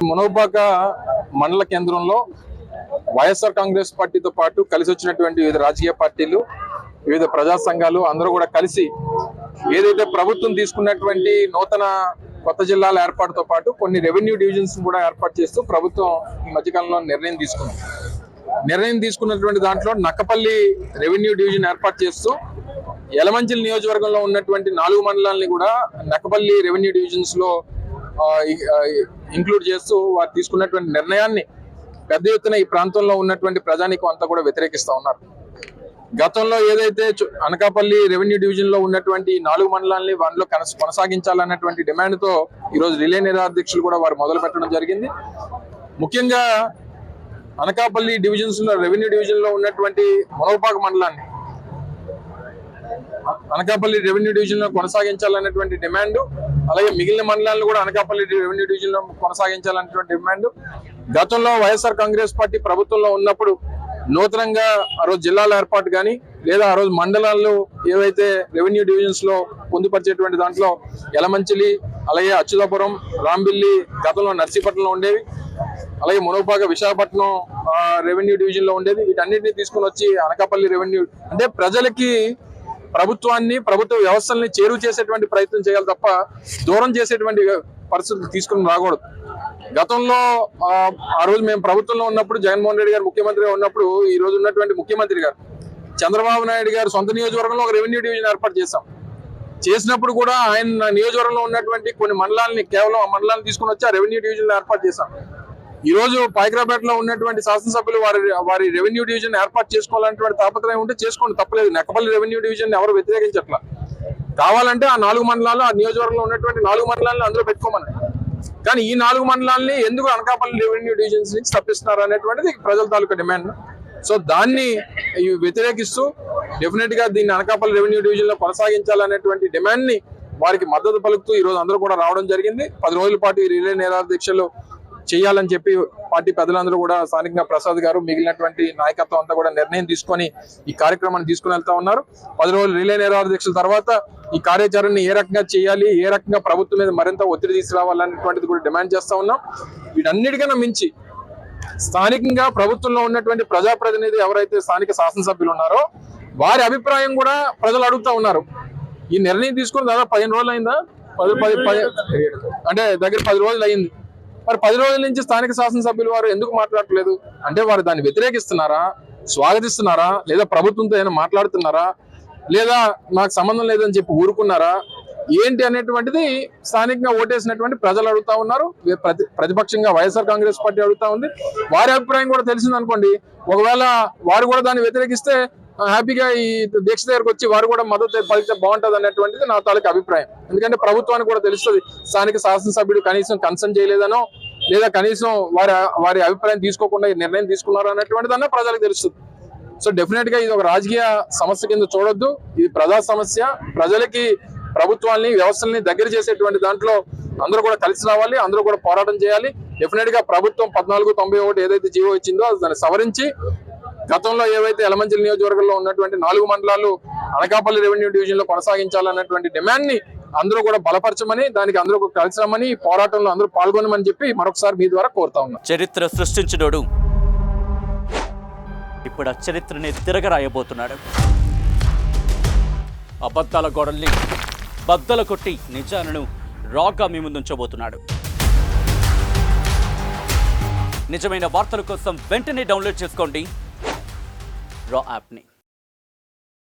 మునగపాక మండల కేంద్రంలో వైఎస్ఆర్ కాంగ్రెస్ పార్టీతో పాటు కలిసి వచ్చినటువంటి వివిధ రాజకీయ పార్టీలు, వివిధ ప్రజా సంఘాలు అందరూ కూడా కలిసి ఏదైతే ప్రభుత్వం తీసుకున్నటువంటి నూతన కొత్త జిల్లాల ఏర్పాటుతో పాటు కొన్ని రెవెన్యూ డివిజన్స్ కూడా ఏర్పాటు చేస్తూ ప్రభుత్వం ఈ మధ్యకాలంలో నిర్ణయం తీసుకున్నటువంటి దాంట్లో నక్కపల్లి రెవెన్యూ డివిజన్ ఏర్పాటు చేస్తూ యలమంచిలి నియోజకవర్గంలో ఉన్నటువంటి 4 మండలాలని కూడా నక్కపల్లి రెవెన్యూ డివిజన్స్ లో ఇంక్లూడ్ చేస్తూ వారు తీసుకున్నటువంటి నిర్ణయాన్ని పెద్ద ఎత్తున ఈ ప్రాంతంలో ఉన్నటువంటి ప్రజానీకం అంతా కూడా వ్యతిరేకిస్తా ఉన్నారు. గతంలో ఏదైతే అనకాపల్లి రెవెన్యూ డివిజన్ లో ఉన్నటువంటి 4 మండలాలని వాటిలో కొనసాగించాలన్నటువంటి డిమాండ్ తో ఈరోజు రిలే నిరాధ్యక్షులు కూడా వారు మొదలు పెట్టడం జరిగింది. ముఖ్యంగా అనకాపల్లి డివిజన్స్ లో రెవెన్యూ డివిజన్ లో ఉన్నటువంటి మునగపాక మండలాన్ని అనకాపల్లి రెవెన్యూ డివిజన్ లో కొనసాగించాలన్నటువంటి డిమాండ్, అలాగే మిగిలిన మండలాలను కూడా అనకాపల్లి రెవెన్యూ డివిజన్ లో కొనసాగించాలన్నటువంటి డిమాండ్ గతంలో వైఎస్ఆర్ కాంగ్రెస్ పార్టీ ప్రభుత్వంలో ఉన్నప్పుడు నూతనంగా ఆ రోజు జిల్లాల ఏర్పాటు కానీ లేదా ఆ రోజు మండలాల్లో ఏవైతే రెవెన్యూ డివిజన్స్ లో పొందుపరిచేటువంటి దాంట్లో యలమంచిలి, అలాగే అచ్యుతాపురం, రాంబిల్లి గతంలో నర్సీపట్నంలో ఉండేవి, అలాగే మునగపాక విశాఖపట్నం రెవెన్యూ డివిజన్ లో ఉండేది. వీటన్నిటిని తీసుకుని వచ్చి అనకాపల్లి రెవెన్యూ అంటే ప్రజలకి ప్రభుత్వాన్ని, ప్రభుత్వ వ్యవస్థల్ని చేరువ చేసేటువంటి ప్రయత్నం చేయాలి తప్ప దూరం చేసేటువంటి పరిస్థితులు తీసుకుని రాకూడదు. గతంలో ఆ రోజు మేము ప్రభుత్వంలో ఉన్నప్పుడు జగన్మోహన్ రెడ్డి గారు ముఖ్యమంత్రిగా ఉన్నప్పుడు ఈ రోజు ఉన్నటువంటి ముఖ్యమంత్రి గారు చంద్రబాబు నాయుడు గారు సొంత నియోజకవర్గంలో ఒక రెవెన్యూ డివిజన్ ఏర్పాటు చేసినప్పుడు కూడా ఆయన నియోజకవర్గంలో ఉన్నటువంటి కొన్ని మండలాలని కేవలం ఆ మండలాన్ని తీసుకుని వచ్చి ఆ రెవెన్యూ డివిజన్ ఏర్పాటు చేశాం. ఈ రోజు పాయకరాపేటలో ఉన్నటువంటి శాసనసభ్యులు వారి రెవెన్యూ డివిజన్ ఏర్పాటు చేసుకోవాలనేటువంటి తాపత్రయం ఉంటే చేసుకోండి, తప్పలేదు. నక్కపల్లి రెవెన్యూ డివిజన్ ఎవరు వ్యతిరేకించట్లా. కావాలంటే ఆ 4 మండలాలు, ఆ నియోజకవర్గంలో ఉన్నటువంటి 4 మండలాలను అందులో పెట్టుకోమని. కానీ ఈ 4 మండలాల్ని ఎందుకు అనకాపల్లి రెవెన్యూ డివిజన్స్ నుంచి తప్పిస్తున్నారు అనేటువంటిది ప్రజల తాలూకా డిమాండ్. సో దాన్ని వ్యతిరేకిస్తూ డెఫినెట్ గా దీన్ని అనకాపల్లి రెవెన్యూ డివిజన్ లో కొనసాగించాలనేటువంటి డిమాండ్ ని వారికి మద్దతు పలుకుతూ ఈ రోజు అందరూ కూడా రావడం జరిగింది. 10 రోజుల పాటు ఈ రిలే నిరాధ్యక్షులు చేయాలని చెప్పి పార్టీ పెద్దలందరూ కూడా స్థానికంగా ప్రసాద్ గారు మిగిలినటువంటి నాయకత్వం అంతా కూడా నిర్ణయం తీసుకొని ఈ కార్యక్రమాన్ని తీసుకుని వెళ్తా ఉన్నారు. 10 రోజులు రిలే నిరాధ్యక్షుల తర్వాత ఈ కార్యాచరణని ఏ రకంగా చేయాలి, ఏ రకంగా ప్రభుత్వం మీద మరింత ఒత్తిడి తీసుకురావాలనేటువంటిది కూడా డిమాండ్ చేస్తా ఉన్నాం. వీటన్నిటికన్నా మించి స్థానికంగా ప్రభుత్వంలో ఉన్నటువంటి ప్రజాప్రతినిధి ఎవరైతే స్థానిక శాసనసభ్యులు ఉన్నారో వారి అభిప్రాయం కూడా ప్రజలు అడుగుతా ఉన్నారు. ఈ నిర్ణయం తీసుకుని దాదాపు 15 రోజులు అయిందా, అంటే దగ్గర 10 రోజులు అయింది. మరి 10 రోజుల నుంచి స్థానిక శాసనసభ్యులు వారు ఎందుకు మాట్లాడట్లేదు? అంటే వారు దాన్ని వ్యతిరేకిస్తున్నారా, స్వాగతిస్తున్నారా, లేదా ప్రభుత్వంతో ఏమైనా మాట్లాడుతున్నారా, లేదా నాకు సంబంధం లేదని చెప్పి ఊరుకున్నారా, ఏంటి అనేటువంటిది స్థానికంగా ఓటేసినటువంటి ప్రజలు అడుగుతా ఉన్నారు. ప్రతిపక్షంగా వైఎస్ఆర్ కాంగ్రెస్ పార్టీ అడుగుతా ఉంది. వారి అభిప్రాయం కూడా తెలిసింది అనుకోండి, ఒకవేళ వారు కూడా దాన్ని వ్యతిరేకిస్తే హ్యాపీగా ఈ దీక్ష దగ్గరకు వచ్చి వారు కూడా మద్దతు పలికితే బాగుంటుంది అనేటువంటిది నా తాలూకు అభిప్రాయం. ఎందుకంటే ప్రభుత్వానికి కూడా తెలుస్తుంది స్థానిక శాసనసభ్యుడు కనీసం కన్సల్ట్ చేయలేదనో లేదా కనీసం వారి అభిప్రాయం తీసుకోకుండా ఈ నిర్ణయం తీసుకున్నారు అనేటువంటిదన్నా ప్రజలకు తెలుస్తుంది. సో డెఫినెట్ గా ఇది ఒక రాజకీయ సమస్య కింద చూడొద్దు. ఇది ప్రజా సమస్య. ప్రజలకి ప్రభుత్వాన్ని, వ్యవస్థల్ని దగ్గర చేసేటువంటి దాంట్లో అందరూ కూడా కలిసి రావాలి, అందరూ కూడా పోరాటం చేయాలి. డెఫినెట్ గా ప్రభుత్వం 1491 ఏదైతే జీవో ఇచ్చిందో దాన్ని సవరించి గతంలో ఏవైతే యలమంచిలి నియోజకవర్గంలో ఉన్నటువంటి 4 మండలాలు అనకాపల్లి రెవెన్యూ డివిజన్ లో కొనసాగించాలన్నటువంటి డిమాండ్ ని అందరూ కూడా బలపరచమని, దానికి అందరూ కలిసి రమ్మని, పోరాటంలో అందరూ పాల్గొనమని చెప్పి మరొకసారి మీ ద్వారా కోరుతా ఉన్నాం. చరిత్ర సృష్టించినోడు ఇప్పుడు ఆ చరిత్రని తిరగరాయబోతున్నాడు. అబద్ధాల గోడల్ని బద్దల కొట్టి నిజాలను రాగా మీ ముందుంచబోతున్నాడు. నిజమైన వార్తల కోసం వెంటనే డౌన్లోడ్ చేసుకోండి రా యాప్ని.